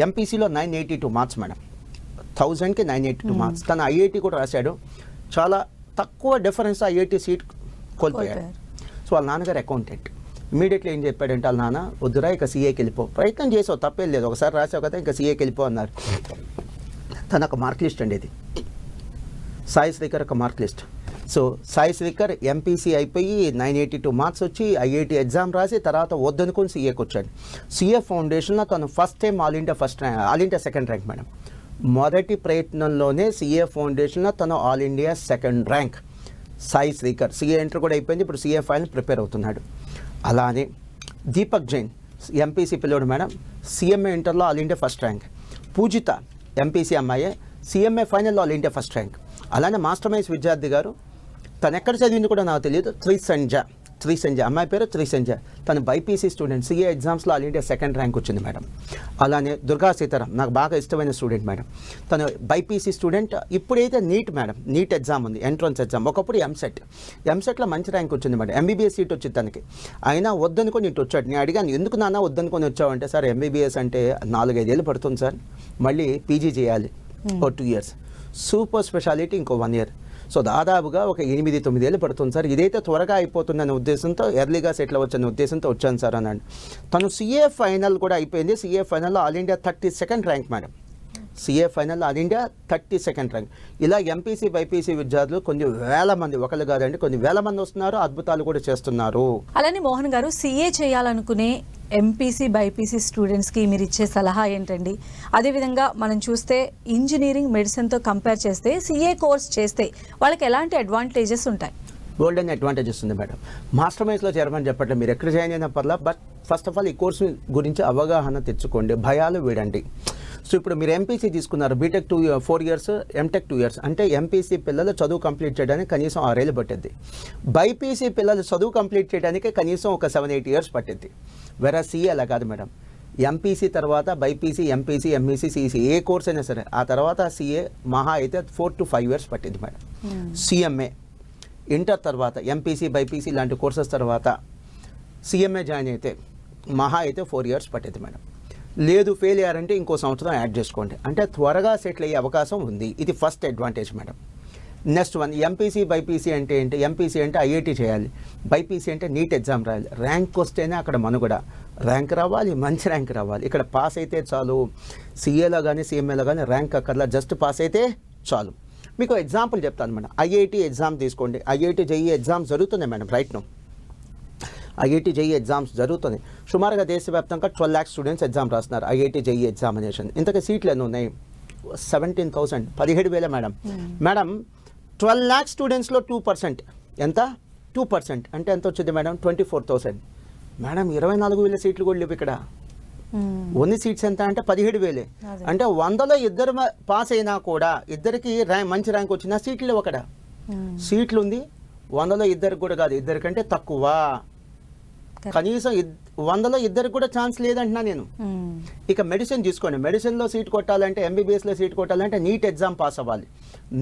ఎంపీసీలో 982 మార్క్స్ మేడం, 1000కి 982 మార్క్స్. తను ఐఐటి కూడా రాశాడు, చాలా తక్కువ డిఫరెన్స్ ఐఐటి సీట్ కోల్పోయాడు. సో వాళ్ళ నాన్నగారు అకౌంటెంట్. ఇమీడియట్లీ ఏం చెప్పాడంటే వాళ్ళ నాన్న, వద్దురా ఇక సీఏకి వెళ్ళిపో, ప్రయత్నం చేసావు తప్పేం లేదు, ఒకసారి రాసావు కదా ఇంకా సీఏకి వెళ్ళిపో అన్నారు. తన ఒక మార్క్ లిస్ట్ అండి ఇది, సాయి శ్రీకర్ ఒక mark list. So Sai Srikar MPC అయిపోయి 982 మార్క్స్ వచ్చి ఐఐటి ఎగ్జామ్ రాసి తర్వాత వద్దనుకొని సీఏకి వచ్చాడు. సీఏ ఫౌండేషన్లో తను first time all India second rank madam. మొదటి ప్రయత్నంలోనే సీఏ ఫౌండేషన్లో తను all India second rank. Sai Srikar CA inter కూడా అయిపోయింది, ఇప్పుడు సీఏ ఫైనల్ ప్రిపేర్ అవుతున్నాడు. అలానే దీపక్ జైన్ ఎంపీసీ పిల్లోడు మేడం, సిఎంఏ ఇంటర్లో ఆల్ ఇండియా ఫస్ట్ ర్యాంక్. పూజిత ఎంపీసీ అమ్మాయే, సిఎంఏ ఫైనల్లో ఆల్ ఇండియా ఫస్ట్ ర్యాంక్. అలానే మాస్టర్ మైన్స్ విద్యార్థి గారు, తను ఎక్కడ చదివింది కూడా నాకు తెలియదు, త్రిసంజ అమ్మాయి పేరు త్రిసంజ, తను బైపీసీ స్టూడెంట్, సీఏ ఎగ్జామ్స్లో ఆల్ ఇండియా సెకండ్ ర్యాంక్ వచ్చింది మేడం. అలానే దుర్గా సీతారాం నాకు బాగా ఇష్టమైన స్టూడెంట్ మేడం, తను బైపీసీ స్టూడెంట్. ఇప్పుడైతే నీట్ మేడం, నీట్ ఎగ్జామ్ ఉంది, ఎంట్రన్స్ ఎగ్జామ్. ఒకప్పుడు ఎంసెట్లో మంచి ర్యాంక్ వచ్చింది మేడం, ఎంబీబీఎస్ సీట్ వచ్చింది తనకి. అయినా వద్దనుకొని ఇటు వచ్చాడు. నేను అడిగాను, ఎందుకు నాన్న వద్దనుకొని వచ్చావంటే, సార్ ఎంబీబీఎస్ అంటే 4-5 ఏళ్ళు పడుతుంది సార్, మళ్ళీ పీజీ చేయాలి ఓ 2 years, సూపర్ స్పెషాలిటీ ఇంకో 1 year. సో దాదాపుగా ఒక 8-9 ఏళ్ళు పడుతుంది సార్, ఇదైతే త్వరగా అయిపోతుందనే ఉద్దేశంతో, ఎర్లీగా సెటిల్ అవ్వచ్చనే ఉద్దేశంతో వచ్చాను సార్ అన్నాడు. తను సీఏ ఫైనల్ కూడా అయిపోయింది, సీఏ ఫైనల్లో all India 32nd rank madam, CA ఫైనల్లో ఆల్ ఇండియా 32nd ర్యాంక్. ఇలా ఎంపీసీ బైపీసీ విద్యార్థులు కొన్ని వేల మంది, ఒకళ్ళు కాదండి కొన్ని వేల మంది వస్తున్నారు, అద్భుతాలు కూడా చేస్తున్నారు. అలానే మోహన్ గారు, సీఏ చేయాలనుకునే ఎంపీసీ బైపీసీ స్టూడెంట్స్కి మీరు ఇచ్చే సలహా ఏంటండి? అదేవిధంగా మనం చూస్తే ఇంజనీరింగ్ మెడిసిన్తో కంపేర్ చేస్తే సీఏ కోర్స్ చేస్తే వాళ్ళకి ఎలాంటి అడ్వాంటేజెస్ ఉంటాయి? గోల్డెన్ అడ్వాంటేజెస్ ఉంది మేడం. మాస్టర్ మైన్స్లో చేరమని చెప్పట్లేదు, మీరు ఎక్కడ జాయిన్ అయినా పర్లా, బట్ ఫస్ట్ ఆఫ్ ఆల్ ఈ కోర్సు గురించి అవగాహన తెచ్చుకోండి, భయాలు వీడండి. సో ఇప్పుడు మీరు ఎంపీసీ తీసుకున్నారు, బీటెక్ 4 years, ఎంటెక్ 2 years, అంటే ఎంపీసీ పిల్లలు చదువు కంప్లీట్ చేయడానికి కనీసం 6 ఏళ్ళు పట్టింది. బైపీసీ పిల్లలు చదువు కంప్లీట్ చేయడానికి కనీసం ఒక 7-8 years పట్టింది. వేరే సీఏ అలా కాదు మేడం, ఎంపీసీ తర్వాత బైపీసీ, ఎంపీసీ, ఎంఈసీ, సిఈసీ ఏ కోర్స్ అయినా సరే ఆ తర్వాత సీఏ మహా అయితే 4 to 5 years పట్టింది మేడం. సిఎంఏ ఇంటర్ తర్వాత ఎంపీసీ బైపీసీ లాంటి కోర్సెస్ తర్వాత సిఎంఏ జాయిన్ అయితే మహా అయితే 4 years పట్టింది మేడం. లేదు ఫెయిల్ అయ్యారంటే ఇంకో సంవత్సరం యాడ్ చేసుకోండి, అంటే త్వరగా సెటిల్ అయ్యే అవకాశం ఉంది. ఇది first advantage madam. Next one, MPC BiPC అంటే ఏంటి? ఎంపీసీ అంటే ఐఐటి చేయాలి, బైపీసీ అంటే నీట్ ఎగ్జామ్ రాయాలి. ర్యాంక్ వస్తేనే అక్కడ మనుగడ, ర్యాంక్ రావాలి, మంచి ర్యాంక్ రావాలి. ఇక్కడ పాస్ అయితే చాలు, సీఏలో కానీ సిఎంఏలో కానీ ర్యాంక్ అక్కర్లా, జస్ట్ పాస్ అయితే చాలు. మీకు ఎగ్జాంపుల్ చెప్తాను మేడం, ఐఐటి ఎగ్జామ్ తీసుకోండి. ఐఐటి జేఈ ఎగ్జామ్ జరుగుతున్నాయి madam right now, IIT JEE exams జరుగుతుంది. సుమారుగా దేశవ్యాప్తంగా 12 lakh స్టూడెంట్స్ ఎగ్జామ్ రాస్తున్నారు ఐఐటి జేఈ ఎగ్జామినేషన్. ఇంతకీ సీట్లు ఎన్ని ఉన్నాయి? 17,000, 17,000 మేడం. మేడం 12 lakh స్టూడెంట్స్లో 2%, ఎంత? 2% అంటే ఎంత వచ్చింది మేడం? 24,000. మేడం 24,000 సీట్లు కూడా లేవు ఇక్కడ. ఓన్లీ సీట్స్ ఎంత అంటే 17,000. అంటే 100లో ఇద్దరు పాస్ అయినా కూడా ఇద్దరికి మంచి ర్యాంక్ వచ్చినా సీట్లు లేవు అక్కడ. సీట్లు ఉంది 100లో ఇద్దరికి కూడా కాదు, ఇద్దరికంటే తక్కువ, కనీసం 100లో ఇద్దరికి కూడా ఛాన్స్ లేదంటున్నా నేను. ఇక మెడిసిన్ తీసుకోండి, మెడిసిన్లో సీట్ కొట్టాలంటే, ఎంబీబీఎస్లో సీట్ కొట్టాలంటే నీట్ ఎగ్జామ్ పాస్ అవ్వాలి.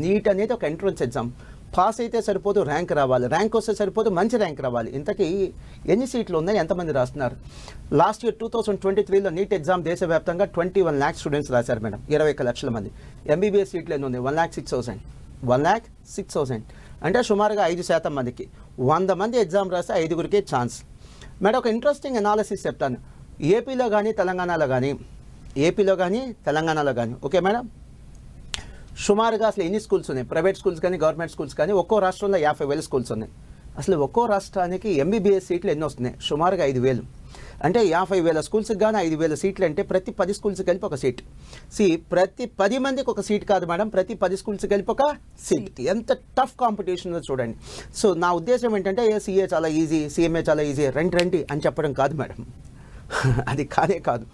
నీట్ అనేది ఒక ఎంట్రన్స్ ఎగ్జామ్, పాస్ అయితే సరిపోదు, ర్యాంక్ రావాలి, ర్యాంక్ వస్తే సరిపోదు, మంచి ర్యాంక్ రావాలి. ఇంతకీ ఎన్ని సీట్లు ఉన్నాయి, ఎంతమంది రాస్తున్నారు? లాస్ట్ ఇయర్ 2023లో నీట్ ఎగ్జామ్ దేశవ్యాప్తంగా 21 lakh స్టూడెంట్స్ రాశారు మేడం, 21 లక్షల మంది. ఎంబీబీఎస్ సీట్లు ఎన్ని ఉన్నాయి? 1,06,000. అంటే సుమారుగా 5% మందికి, 100 మంది ఎగ్జామ్ రాస్తే 5గురికే ఛాన్స్. మేడం ఒక ఇంట్రెస్టింగ్ అనాలిసిస్ చెప్తాను. ఏపీలో కానీ తెలంగాణలో కానీ ఓకే మేడం, సుమారుగా అసలు ఎన్ని స్కూల్స్ ఉన్నాయి? ప్రైవేట్ స్కూల్స్ కానీ గవర్నమెంట్ స్కూల్స్ కానీ ఒక్కో రాష్ట్రంలో 50,000 స్కూల్స్ ఉన్నాయి. అసలు ఒక్కో రాష్ట్రానికి ఎంబీబీఎస్ సీట్లు ఎన్ని వస్తున్నాయి? సుమారుగా 5,000. అంటే 50,000 స్కూల్స్కి కానీ 5,000 సీట్లు అంటే ప్రతి 10 స్కూల్స్ కలిపి ఒక సీట్. ప్రతి 10 మందికి ఒక సీట్ కాదు మేడం, ప్రతి 10 స్కూల్స్ కలిపి ఒక సీట్. ఎంత టఫ్ కాంపిటీషన్ చూడండి. సో నా ఉద్దేశం ఏంటంటే సీఏ చాలా ఈజీ, సిఎంఏ చాలా ఈజీ, రండి అని చెప్పడం కాదు మేడం, అది కాదు.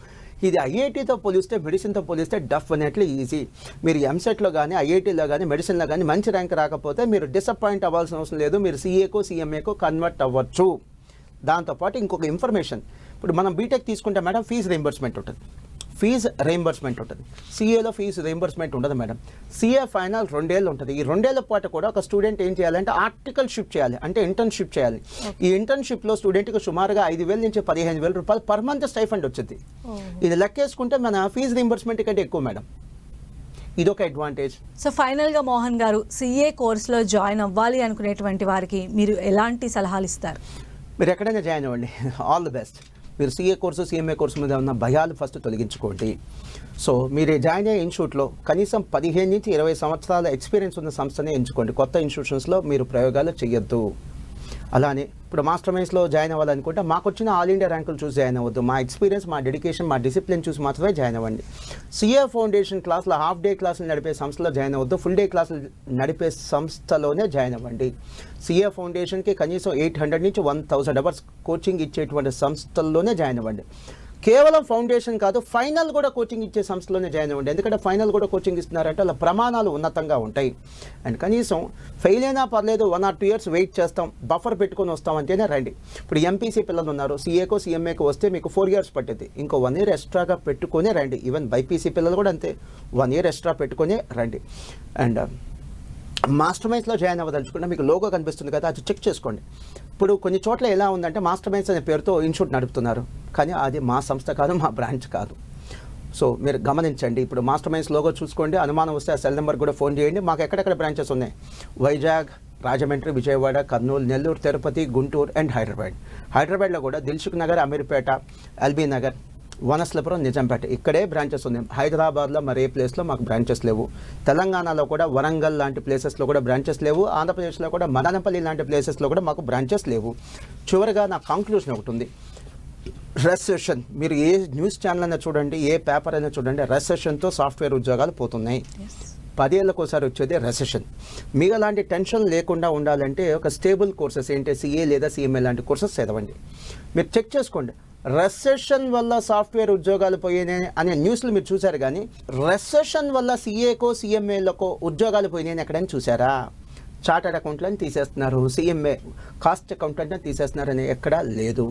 ఇది ఐఐటీతో పోలిస్తే, మెడిసిన్తో పోలిస్తే డెఫినెట్లీ ఈజీ. మీరు ఎంసెట్లో కానీ ఐఐటీలో కానీ మెడిసిన్లో కానీ మంచి ర్యాంక్ రాకపోతే మీరు డిసప్పాయింట్ అవ్వాల్సిన అవసరం లేదు, మీరు సీఏకో సిఎంఏకో కన్వర్ట్ అవ్వచ్చు. దాంతోపాటు ఇంకొక ఇన్ఫర్మేషన్, ఇప్పుడు మనం బీటెక్ తీసుకుంటే మేడం ఫీజు రీయింబర్స్మెంట్ ఉంటుంది. ఫీజు రీయింబర్స్మెంట్ ఉంటుంది. సిఏలో ఫీజు రీయింబర్స్మెంట్ ఉండదు మేడం. సిఏ ఫైనల్ 2 ఏళ్ళు ఉంటుంది. ఈ 2 ఏళ్ల పాటు కూడా ఒక స్టూడెంట్ ఏం చేయాలంటే ఆర్టికల్షిప్ చేయాలి, అంటే ఇంటర్న్షిప్ చేయాలి. ఈ ఇంటర్న్షిప్లో స్టూడెంట్కి సుమారుగా 5,000 నుంచి 15,000 రూపాయలు పర్ మంత్ స్టైఫండ్ వచ్చింది. ఇది లెక్కేసుకుంటే మన ఫీజు రీయింబర్స్మెంట్ కంటే ఎక్కువ మేడం. ఇదొక అడ్వాంటేజ్. సో ఫైనల్గా మోహన్ గారు, సిఏ కోర్సులో జాయిన్ అవ్వాలి అనుకునేటువంటి వారికి మీరు ఎలాంటి సలహాలు ఇస్తారు? మీరు ఎక్కడైనా జాయిన్ అవ్వండి, ఆల్ ది బెస్ట్. మీరు సిఏ కోర్సు, సిఎంఏ కోర్సు మీద ఉన్న భయాలు ఫస్ట్ తొలగించుకోండి. సో మీరు జాయిన్ అయ్యే ఇన్స్టిట్యూట్లో కనీసం 15 నుంచి 20 సంవత్సరాల ఎక్స్పీరియన్స్ ఉన్న సంస్థనే ఎంచుకోండి. కొత్త ఇన్స్టిట్యూషన్స్లో మీరు ప్రయోగాలు చేయొద్దు. అలానే ఇప్పుడు మాస్టర్ మైండ్స్లో జాయిన్ అవ్వాలనుకుంటే మాకు వచ్చిన ఆల్ ఇండియా ర్యాంకులు చూసి జాయిన్ అవ్వద్దు. మా ఎక్స్పీరియన్స్, మా డెడికేషన్, మా డిసిప్లిన్ చూసి మాత్రమే జాయిన్ అవ్వండి. సిఏ ఫౌండేషన్ క్లాస్లో హాఫ్ డే క్లాసులు నడిపే సంస్థలో జాయిన్ అవ్వద్దు. ఫుల్ డే క్లాసులు నడిపే సంస్థలోనే జాయిన్ అవ్వండి. సిఏ ఫౌండేషన్కి కనీసం 800 నుంచి 1000 అవర్స్ కోచింగ్ ఇచ్చేటువంటి సంస్థల్లోనే జాయిన్ అవ్వండి. కేవలం ఫౌండేషన్ కాదు, ఫైనల్ కూడా కోచింగ్ ఇచ్చే సంస్థలోనే జాయిన్ అవ్వండి. ఎందుకంటే ఫైనల్ కూడా కోచింగ్ ఇస్తున్నారంటే అలా ప్రమాణాలు ఉన్నతంగా ఉంటాయి. అండ్ కనీసం ఫెయిల్ అయినా పర్లేదు, 1 or 2 years వెయిట్ చేస్తాం, బఫర్ పెట్టుకొని వస్తాం అంటేనే రండి. ఇప్పుడు ఎంపీసీ పిల్లలు ఉన్నారు, సిఏకో సిఎంఏకో వస్తే మీకు 4 years పట్టింది, ఇంకో 1 year ఎక్స్ట్రాగా పెట్టుకునే రండి. ఈవెన్ బైపీసీ పిల్లలు కూడా అంతే, 1 year ఎక్స్ట్రా పెట్టుకునే రండి. అండ్ మాస్టర్ మైండ్స్లో జాయిన్ అవ్వదలుచుకుంటే మీకు లోగో కనిపిస్తుంది కదా, అది చెక్ చేసుకోండి. ఇప్పుడు కొన్ని చోట్ల ఎలా ఉందంటే మాస్టర్ మైండ్స్ అనే పేరుతో ఇన్స్టిట్యూట్ నడుపుతున్నారు, కానీ అది మా సంస్థ కాదు, మా బ్రాంచ్ కాదు. సో మీరు గమనించండి. ఇప్పుడు మాస్టర్ మైండ్స్ లోగో చూసుకోండి, అనుమానం వస్తే ఆ సెల్ నెంబర్ కూడా ఫోన్ చేయండి. మాకు ఎక్కడెక్కడ బ్రాంచెస్ ఉన్నాయి: వైజాగ్, రాజమండ్రి, విజయవాడ, కర్నూలు, నెల్లూరు, తిరుపతి, గుంటూరు అండ్ హైదరాబాద్. హైదరాబాద్లో కూడా దిల్సుఖ్ నగర్, అమీర్పేట, ఎల్బీ నగర్, వనస్లపురం, నిజాంపేట ఇక్కడే బ్రాంచెస్ ఉన్నాయి. హైదరాబాద్లో మరే ప్లేస్లో మాకు బ్రాంచెస్ లేవు. తెలంగాణలో కూడా వరంగల్ లాంటి ప్లేసెస్లో కూడా బ్రాంచెస్ లేవు. ఆంధ్రప్రదేశ్లో కూడా మదనపల్లి లాంటి ప్లేసెస్లో కూడా మాకు బ్రాంచెస్ లేవు. చివరిగా నా కంక్లూజన్ ఒకటి ఉంది. రెసెషన్, మీరు ఏ న్యూస్ ఛానల్ అయినా చూడండి, ఏ పేపర్ అయినా చూడండి, రెసెషన్తో సాఫ్ట్వేర్ ఉద్యోగాలు పోతున్నాయి. 10 ఏళ్ళకోసారి వచ్చేది రెసెషన్. మీకు అలాంటి టెన్షన్ లేకుండా ఉండాలంటే ఒక స్టేబుల్ కోర్సెస్ ఏంటి, సిఏ లేదా సిఎంఏ లాంటి కోర్సెస్ చదవండి. మీరు చెక్ చేసుకోండి. రెసెషన్ వల్ల సాఫ్ట్వేర్ ఉద్యోగాలు పోయినాయి అనే న్యూస్లు మీరు చూశారు, కానీ రెసెషన్ వల్ల సిఏకో సిఎంఏలకో ఉద్యోగాలు పోయినాయని ఎక్కడైనా చూసారా? చార్టర్డ్ అకౌంట్లను తీసేస్తున్నారు, సిఎంఏ కాస్ట్ అకౌంటెంట్ని తీసేస్తున్నారని ఎక్కడా లేదు.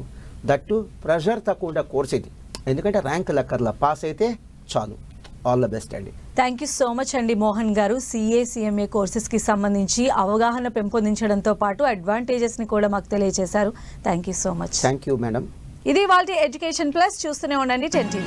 దట్టు ప్రెషర్ తక్కువ కోర్స్ ఇది, ఎందుకంటే ర్యాంక్ లెక్కర్లా పాస్ అయితే చాలు. ఆల్ ద బెస్ట్ అండి. థ్యాంక్ యూ సో మచ్ అండి మోహన్ గారు. సిఏ సిఎంఏ కోర్సెస్కి సంబంధించి అవగాహన పెంపొందించడంతో పాటు అడ్వాంటేజెస్ని కూడా మాకు తెలియజేశారు. Thank you so much. Thank you madam. ఇది వాళ్ళ ఎడ్యుకేషన్ ప్లస్. చూస్తూనే ఉండండి 10 TV.